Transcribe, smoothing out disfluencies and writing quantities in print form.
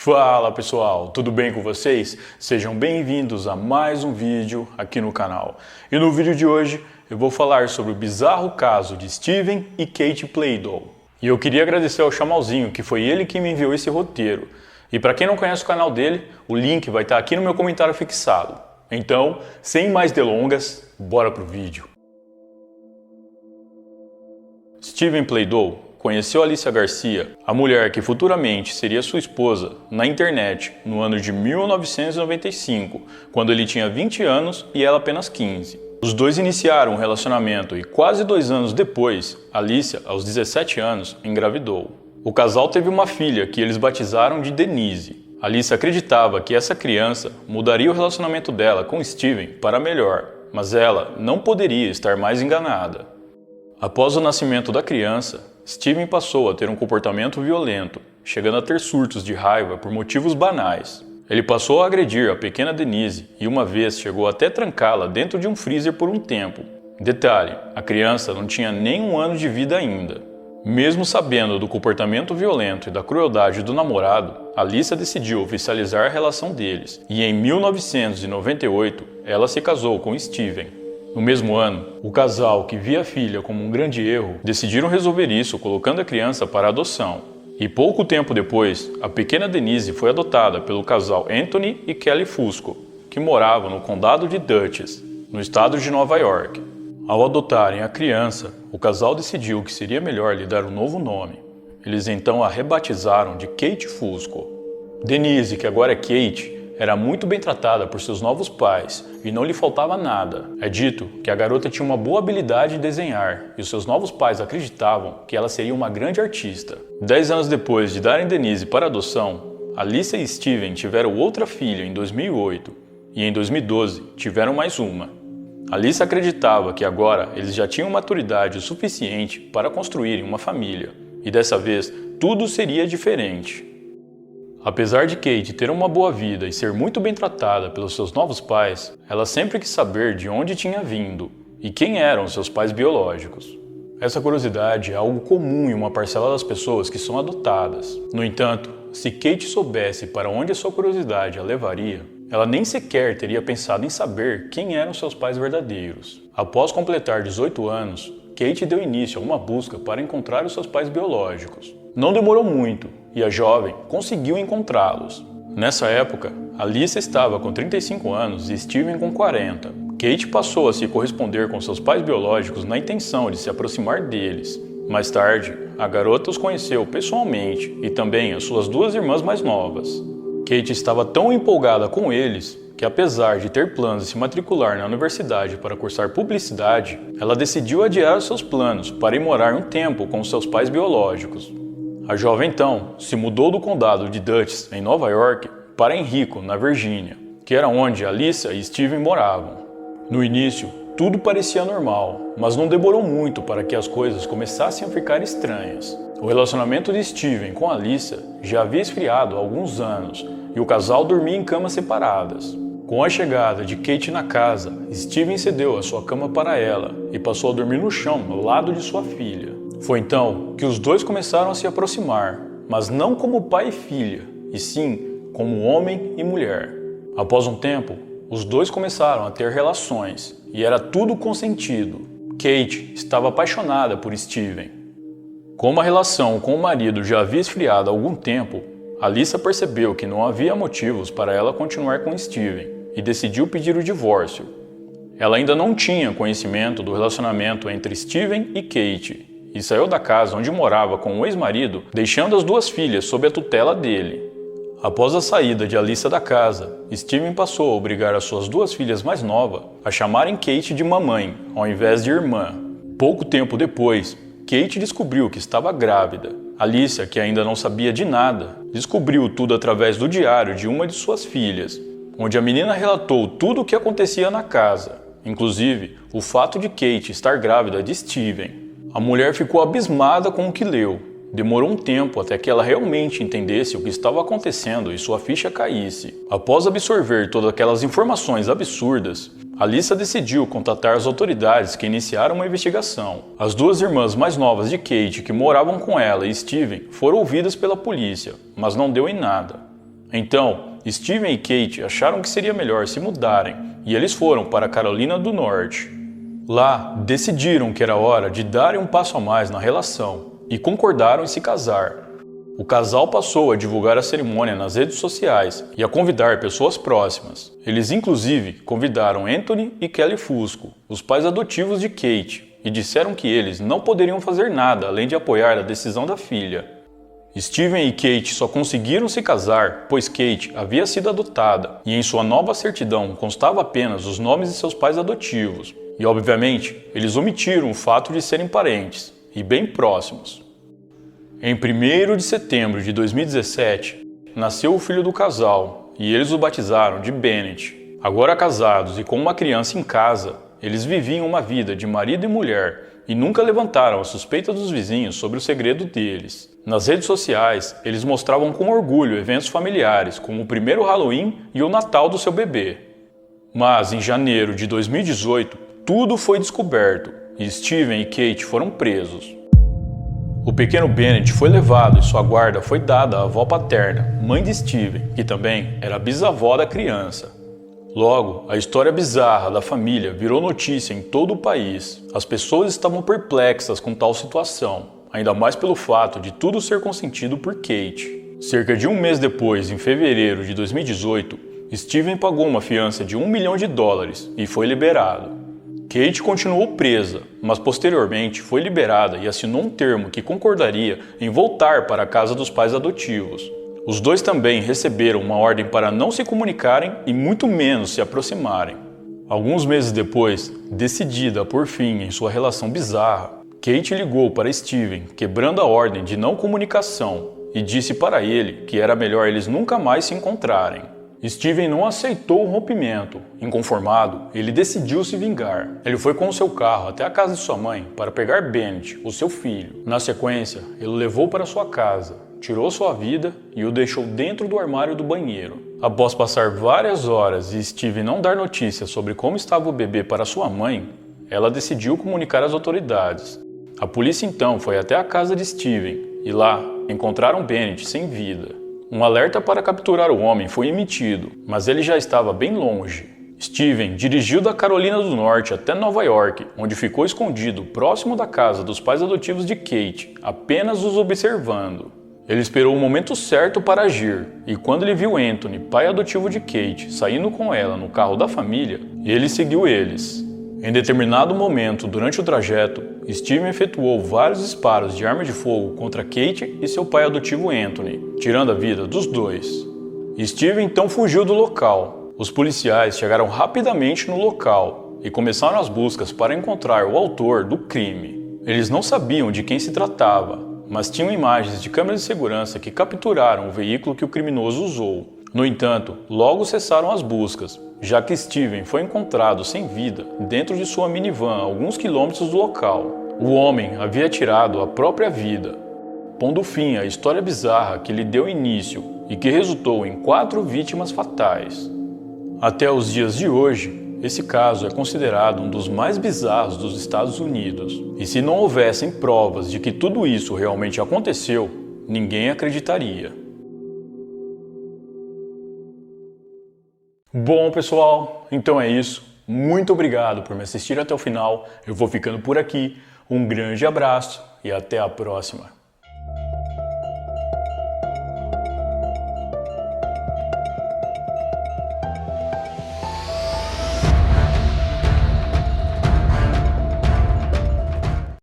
Fala pessoal, tudo bem com vocês? Sejam bem-vindos a mais um vídeo aqui no canal. E no vídeo de hoje eu vou falar sobre o bizarro caso de Steven e Kate Playdoll. E eu queria agradecer ao Chamalzinho, que foi ele que me enviou esse roteiro. E para quem não conhece o canal dele, o link vai estar aqui no meu comentário fixado. Então, sem mais delongas, bora pro vídeo. Steven Playdoll conheceu Alicia Garcia, a mulher que futuramente seria sua esposa, na internet no ano de 1995, quando ele tinha 20 anos e ela apenas 15. Os dois iniciaram um relacionamento e quase 2 anos depois, Alicia, aos 17 anos, engravidou. O casal teve uma filha que eles batizaram de Denise. Alicia acreditava que essa criança mudaria o relacionamento dela com Steven para melhor, mas ela não poderia estar mais enganada. Após o nascimento da criança, Steven passou a ter um comportamento violento, chegando a ter surtos de raiva por motivos banais. Ele passou a agredir a pequena Denise e uma vez chegou até trancá-la dentro de um freezer por um tempo. Detalhe, a criança não tinha nem 1 ano de vida ainda. Mesmo sabendo do comportamento violento e da crueldade do namorado, Alicia decidiu oficializar a relação deles e em 1998 ela se casou com Steven. No mesmo ano, o casal, que via a filha como um grande erro, decidiram resolver isso colocando a criança para adoção. E pouco tempo depois, a pequena Denise foi adotada pelo casal Anthony e Kelly Fusco, que moravam no condado de Dutchess, no estado de Nova York. Ao adotarem a criança, o casal decidiu que seria melhor lhe dar um novo nome. Eles então a rebatizaram de Kate Fusco. Denise, que agora é Kate, era muito bem tratada por seus novos pais e não lhe faltava nada. É dito que a garota tinha uma boa habilidade de desenhar e os seus novos pais acreditavam que ela seria uma grande artista. 10 anos depois de darem Denise para adoção, Alicia e Steven tiveram outra filha em 2008 e em 2012 tiveram mais uma. Alicia acreditava que agora eles já tinham maturidade o suficiente para construírem uma família e dessa vez tudo seria diferente. Apesar de Kate ter uma boa vida e ser muito bem tratada pelos seus novos pais, ela sempre quis saber de onde tinha vindo e quem eram seus pais biológicos. Essa curiosidade é algo comum em uma parcela das pessoas que são adotadas. No entanto, se Kate soubesse para onde a sua curiosidade a levaria, ela nem sequer teria pensado em saber quem eram seus pais verdadeiros. Após completar 18 anos, Kate deu início a uma busca para encontrar os seus pais biológicos. Não demorou muito e a jovem conseguiu encontrá-los. Nessa época, Alicia estava com 35 anos e Steven com 40. Kate passou a se corresponder com seus pais biológicos na intenção de se aproximar deles. Mais tarde, a garota os conheceu pessoalmente e também as suas 2 irmãs mais novas. Kate estava tão empolgada com eles que, apesar de ter planos de se matricular na universidade para cursar publicidade, ela decidiu adiar os seus planos para ir morar um tempo com seus pais biológicos. A jovem então se mudou do condado de Dutchess, em Nova York, para Henrico, na Virgínia, que era onde Alicia e Steven moravam. No início, tudo parecia normal, mas não demorou muito para que as coisas começassem a ficar estranhas. O relacionamento de Steven com Alicia já havia esfriado há alguns anos e o casal dormia em camas separadas. Com a chegada de Kate na casa, Steven cedeu a sua cama para ela e passou a dormir no chão ao lado de sua filha. Foi então que os dois começaram a se aproximar, mas não como pai e filha, e sim como homem e mulher. Após um tempo, os dois começaram a ter relações, e era tudo consentido. Kate estava apaixonada por Steven. Como a relação com o marido já havia esfriado há algum tempo, Alicia percebeu que não havia motivos para ela continuar com Steven, e decidiu pedir o divórcio. Ela ainda não tinha conhecimento do relacionamento entre Steven e Kate, e saiu da casa onde morava com o ex-marido, deixando as 2 filhas sob a tutela dele. Após a saída de Alicia da casa, Steven passou a obrigar as suas 2 filhas mais novas a chamarem Kate de mamãe, ao invés de irmã. Pouco tempo depois, Kate descobriu que estava grávida. Alicia, que ainda não sabia de nada, descobriu tudo através do diário de uma de suas filhas, onde a menina relatou tudo o que acontecia na casa, inclusive o fato de Kate estar grávida de Steven. A mulher ficou abismada com o que leu. Demorou um tempo até que ela realmente entendesse o que estava acontecendo e sua ficha caísse. Após absorver todas aquelas informações absurdas, Alicia decidiu contatar as autoridades que iniciaram uma investigação. As 2 irmãs mais novas de Kate, que moravam com ela, e Steven, foram ouvidas pela polícia, mas não deu em nada. Então, Steven e Kate acharam que seria melhor se mudarem e eles foram para a Carolina do Norte. Lá, decidiram que era hora de darem um passo a mais na relação e concordaram em se casar. O casal passou a divulgar a cerimônia nas redes sociais e a convidar pessoas próximas. Eles inclusive convidaram Anthony e Kelly Fusco, os pais adotivos de Kate, e disseram que eles não poderiam fazer nada além de apoiar a decisão da filha. Steven e Kate só conseguiram se casar pois Kate havia sido adotada e em sua nova certidão constava apenas os nomes de seus pais adotivos. E obviamente, eles omitiram o fato de serem parentes e bem próximos. Em 1º de setembro de 2017, nasceu o filho do casal e eles o batizaram de Bennett. Agora casados e com uma criança em casa, eles viviam uma vida de marido e mulher e nunca levantaram a suspeita dos vizinhos sobre o segredo deles. Nas redes sociais, eles mostravam com orgulho eventos familiares, como o primeiro Halloween e o Natal do seu bebê. Mas em janeiro de 2018, tudo foi descoberto e Steven e Kate foram presos. O pequeno Bennett foi levado e sua guarda foi dada à avó paterna, mãe de Steven, que também era bisavó da criança. Logo, a história bizarra da família virou notícia em todo o país. As pessoas estavam perplexas com tal situação, ainda mais pelo fato de tudo ser consentido por Kate. Cerca de um mês depois, em fevereiro de 2018, Steven pagou uma fiança de $1 milhão e foi liberado. Kate continuou presa, mas posteriormente foi liberada e assinou um termo que concordaria em voltar para a casa dos pais adotivos. Os dois também receberam uma ordem para não se comunicarem e muito menos se aproximarem. Alguns meses depois, decidida a pôr fim em sua relação bizarra, Kate ligou para Steven, quebrando a ordem de não comunicação, e disse para ele que era melhor eles nunca mais se encontrarem. Steven não aceitou o rompimento. Inconformado, ele decidiu se vingar. Ele foi com o seu carro até a casa de sua mãe para pegar Bennett, o seu filho. Na sequência, ele o levou para sua casa, tirou sua vida e o deixou dentro do armário do banheiro. Após passar várias horas e Steven não dar notícias sobre como estava o bebê para sua mãe, ela decidiu comunicar às autoridades. A polícia então foi até a casa de Steven e lá encontraram Bennett sem vida. Um alerta para capturar o homem foi emitido, mas ele já estava bem longe. Steven dirigiu da Carolina do Norte até Nova York, onde ficou escondido próximo da casa dos pais adotivos de Kate, apenas os observando. Ele esperou o momento certo para agir, e quando ele viu Anthony, pai adotivo de Kate, saindo com ela no carro da família, ele seguiu eles. Em determinado momento durante o trajeto, Steven efetuou vários disparos de arma de fogo contra Kate e seu pai adotivo Anthony, tirando a vida dos dois. Steven então fugiu do local. Os policiais chegaram rapidamente no local e começaram as buscas para encontrar o autor do crime. Eles não sabiam de quem se tratava, mas tinham imagens de câmeras de segurança que capturaram o veículo que o criminoso usou. No entanto, logo cessaram as buscas, já que Steven foi encontrado sem vida dentro de sua minivan a alguns quilômetros do local. O homem havia tirado a própria vida, pondo fim à história bizarra que lhe deu início e que resultou em 4 vítimas fatais. Até os dias de hoje, esse caso é considerado um dos mais bizarros dos Estados Unidos. E se não houvessem provas de que tudo isso realmente aconteceu, ninguém acreditaria. Bom, pessoal, então é isso. Muito obrigado por me assistir até o final. Eu vou ficando por aqui. Um grande abraço e até a próxima.